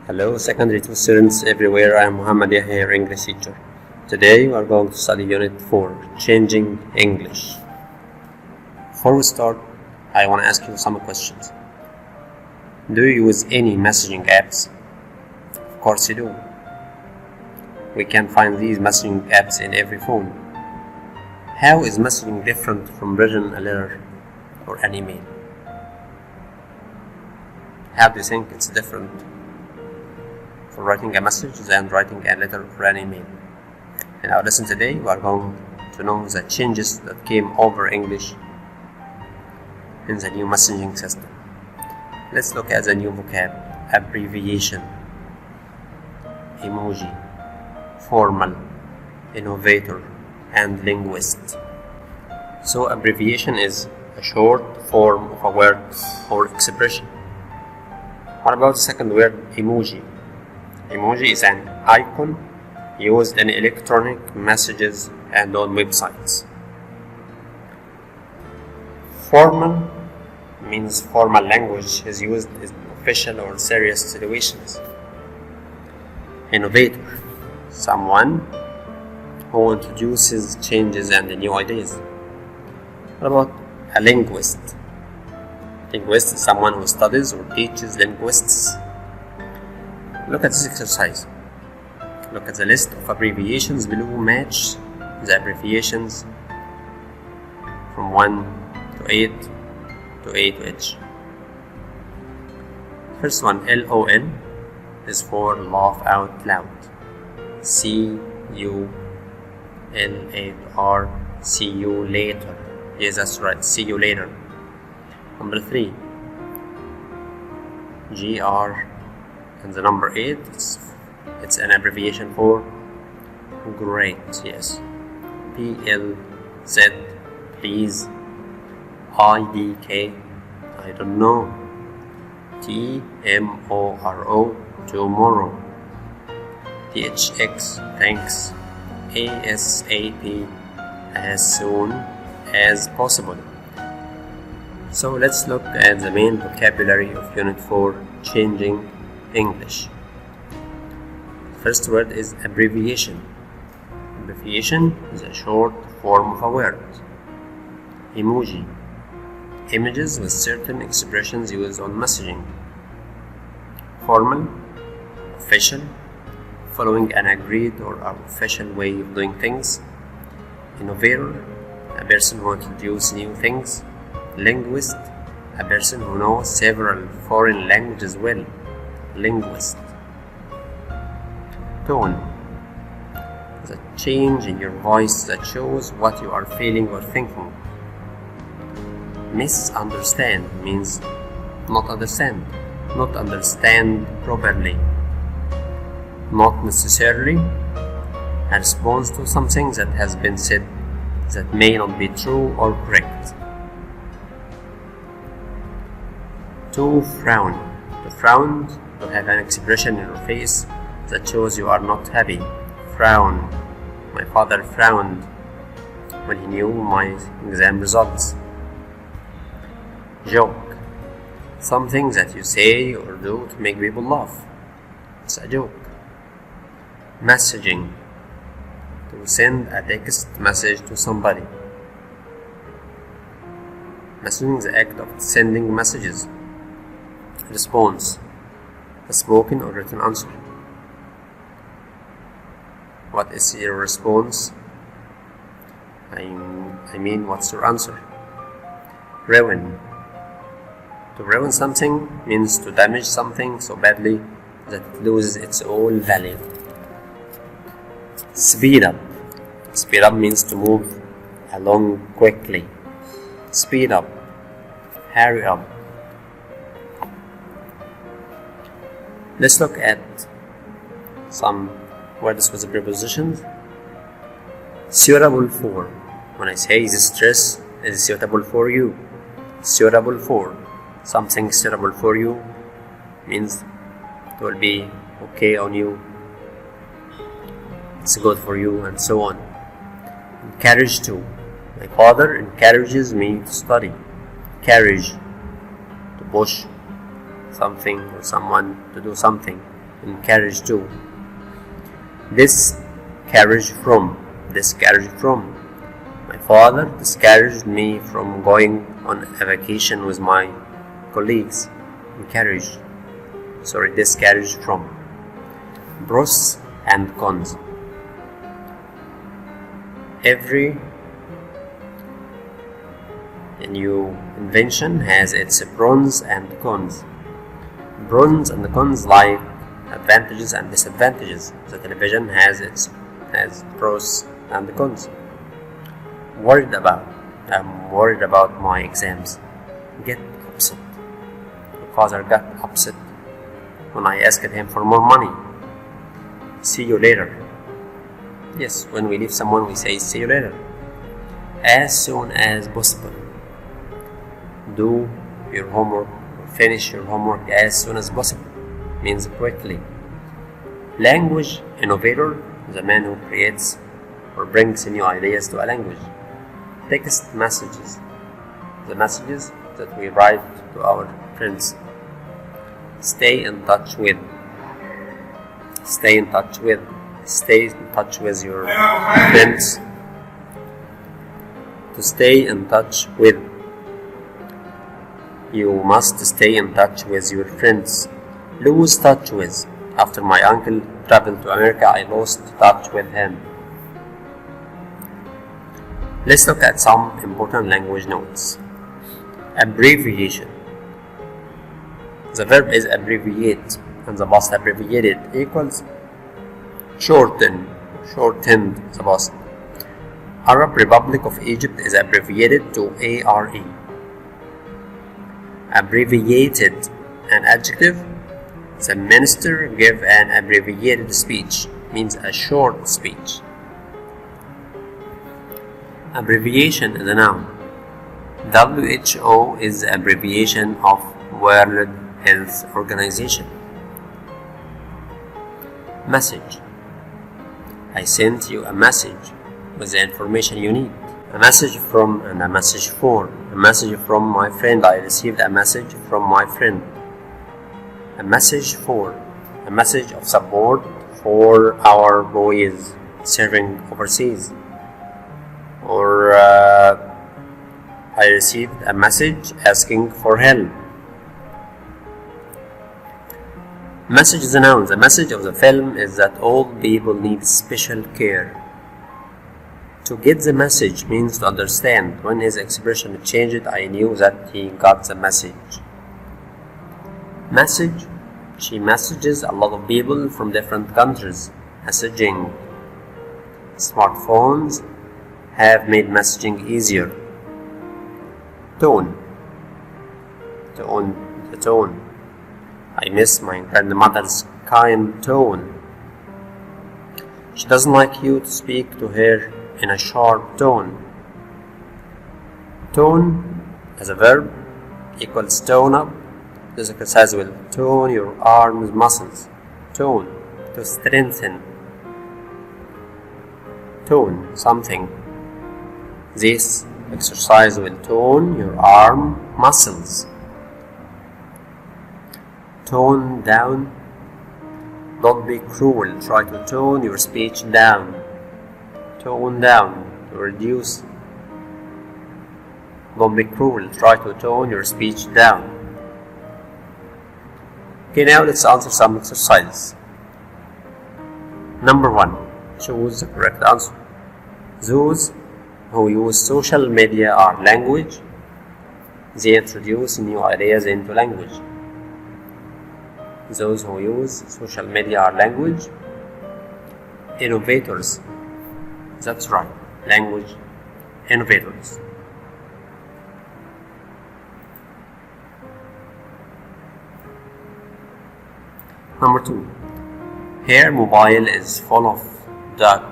Hello, secondary 2 students everywhere. I am Muhammad Yahya, your English teacher. Today we are going to study Unit 4, Changing English. Before we start, I want to ask you some questions. Do you use any messaging apps? Of course you do. We can find these messaging apps in every phone. How is messaging different from written a letter or an email? How do you think it's different for writing a message than writing a letter or an email? In our lesson today, we are going to know the changes that came over English in the new messaging system. Let's look at the new vocab: abbreviation, emoji, formal, innovator, and linguist. So abbreviation is a short form of a word or expression. What about the second word, emoji? Emoji is an icon used in electronic messages and on websites. Formal means formal language is used in official or serious situations. Innovator, someone who introduces changes and new ideas. What about a linguist? Linguist is someone who studies or teaches linguistics. Look at this exercise. Look at the list of abbreviations below. Match the abbreviations from 1 to 8 to A to H. First one, LOL, is for laugh out loud. CULAR, see you later. Yes, that's right, see you later. Number 3, GR, and the number 8, it's an abbreviation for great. Yes, PLZ, please. IDK, I don't know. TMORO, tomorrow. THX, thanks. ASAP, as soon as possible. So let's look at the main vocabulary of Unit 4, Changing English. First word is abbreviation. Abbreviation is a short form of a word. Emoji, images with certain expressions used on messaging. Formal, official, following an agreed or official way of doing things. Innovator, a person who introduces new things. Linguist, a person who knows several foreign languages well. Linguist. Tone, the change in your voice that shows what you are feeling or thinking. Misunderstand means not understand, not understand properly. Not necessarily a response to something that has been said that may not be true or correct. To frown, to frown, to have an expression in your face that shows you are not happy. Frown. My father frowned when he knew my exam results. Joke, something that you say or do to make people laugh. It's a joke. Messaging, to send a text message to somebody. Messaging is the act of sending messages. Response, a spoken or written answer. What is your response? I mean, what's your answer? Ruin, to ruin something means to damage something so badly that it loses its own value. Speed up, speed up means to move along quickly. Speed up, hurry up. Let's look at some words with the prepositions. Suitable for, when I say this dress is suitable for you. Suitable for, something suitable for you means it will be okay on you, it's good for you, and so on. Encourage to, my father encourages me to study. Encourage, to push something or someone to do something. encourage to. Discourage from. My father discouraged me from going on a vacation with my colleagues. Discourage from. Pros and cons. Every new invention has its pros and cons. Pros and cons like advantages and disadvantages. The television has pros and cons. I'm worried about my exams. Get upset. My father got upset when I asked him for more money. See you later. Yes, when we leave someone we say see you later. As soon as possible. Do your homework or finish your homework as soon as possible. Means quickly. Language innovator, the man who creates or brings new ideas to a language. Text messages, the messages that we write to our friends. Stay in touch with your friends. To stay in touch with. You must stay in touch with your friends. Lose touch with. After my uncle traveled to America, I lost touch with him. Let's look at some important language notes. Abbreviation. The verb is abbreviate, and the past abbreviated equals shortened, the past. Arab Republic of Egypt is abbreviated to ARE. Abbreviated, an adjective. The minister gave an abbreviated speech, means a short speech. Abbreviation is a noun. WHO is the abbreviation of World Health Organization. Message. I sent you a message with the information you need. A message from and a message for. A message from my friend. I received a message from my friend. A message for. A message of support for our boys serving overseas. Or I received a message asking for help. Message is a noun. The message of the film is that old people need special care. To get the message means to understand. When his expression changed, I knew that he got the message. Message. She messages a lot of people from different countries. Messaging. Smartphones have made messaging easier. Tone. The tone. I miss my grandmother's kind tone. She doesn't like you to speak to her in a sharp tone. Tone as a verb equals tone up. This exercise will tone your arms muscles. Tone, to strengthen. Tone something. This exercise will tone your arm muscles. Tone down. Don't be cruel. Try to tone your speech down. Tone down. To reduce. Don't be cruel. Try to tone your speech down. Okay, now let's answer some exercises. Number 1. Choose the correct answer. Those who use social media are language. They introduce new ideas into language. Those who use social media are language. Innovators. That's right. Language innovators. Number 2. Her mobile is full of talk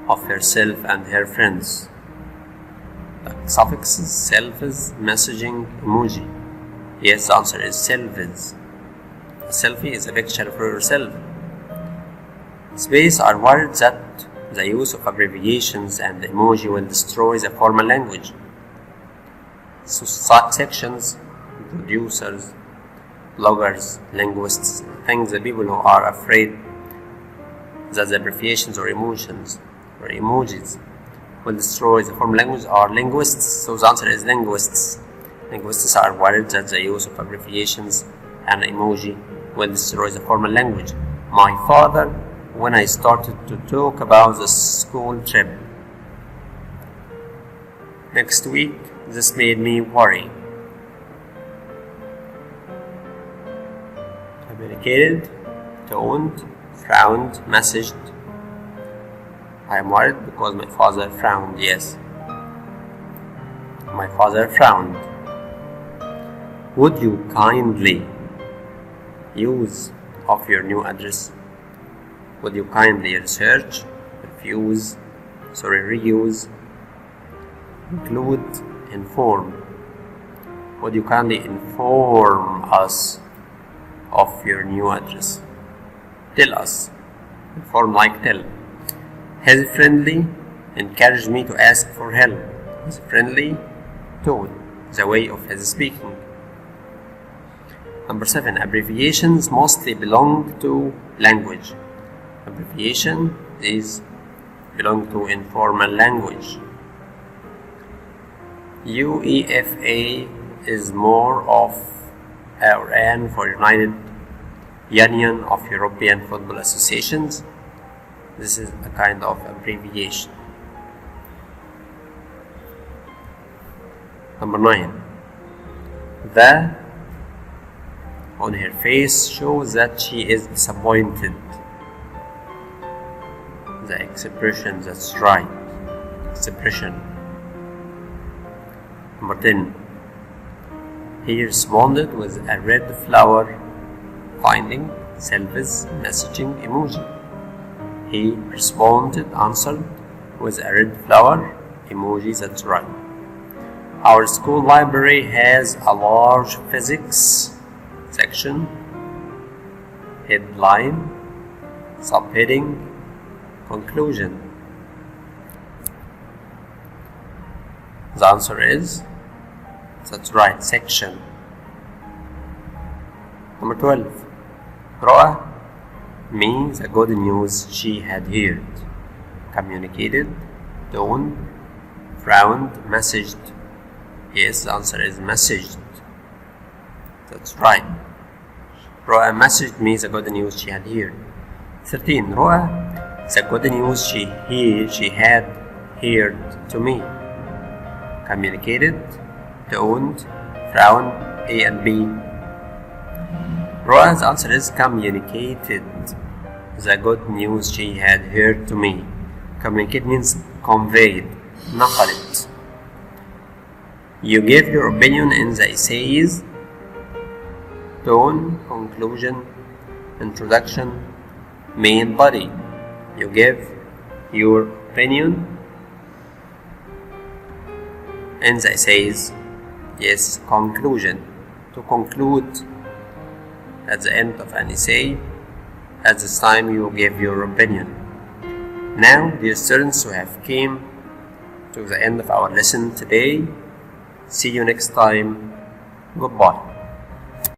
of herself and her friends. Suffixes, selfies, messaging, emoji. Yes, the answer is selfies. A selfie is a picture for yourself. Space are words that the use of abbreviations and emoji will destroy the formal language. So sections, producers, bloggers, linguists, things that people who are afraid that the abbreviations or emotions or emojis will destroy the formal language are linguists. So the answer is linguists. Linguists are worried that the use of abbreviations and emoji will destroy the formal language. My father, when I started to talk about the school trip next week, this made me worry. Communicated, toned, frowned, messaged. I am worried because my father frowned. Yes, my father frowned. Would you kindly use of your new address? Would you kindly research, reuse, include, inform? Would you kindly inform us of your new address? Tell us. Inform like tell. His friendly encouraged me to ask for help. His friendly tone, the way of his speaking. Number 7. Abbreviations mostly belong to language. Abbreviation belong to informal language. UEFA is more of an for United Union of European Football Associations. This is a kind of abbreviation. Number 9. The on her face shows that she is disappointed. The expression, that's right. Expression. Number 10. He responded with a red flower, finding selfies, messaging emoji. He responded, answered with a red flower emoji, that's right. Our school library has a large physics section, headline, subheading, conclusion. The answer is, that's right, section. Number 12. رؤى means the good news she had heard. Communicated, toned, frowned, messaged. Yes, the answer is messaged. That's right. رؤى messaged me the good news she had heard. 13. رؤى, the good news she had heard to me. Communicated, toned, frowned, A and B. Rؤa's answer is communicated the good news she had heard to me. Communicate means conveyed, نقلت. You gave your opinion in the essays, tone, conclusion, introduction, main body. You gave your opinion in the essays. Yes, conclusion. To conclude at the end of an essay, at this time you give your opinion. Now, dear students who have came to the end of our lesson today, see you next time. Goodbye.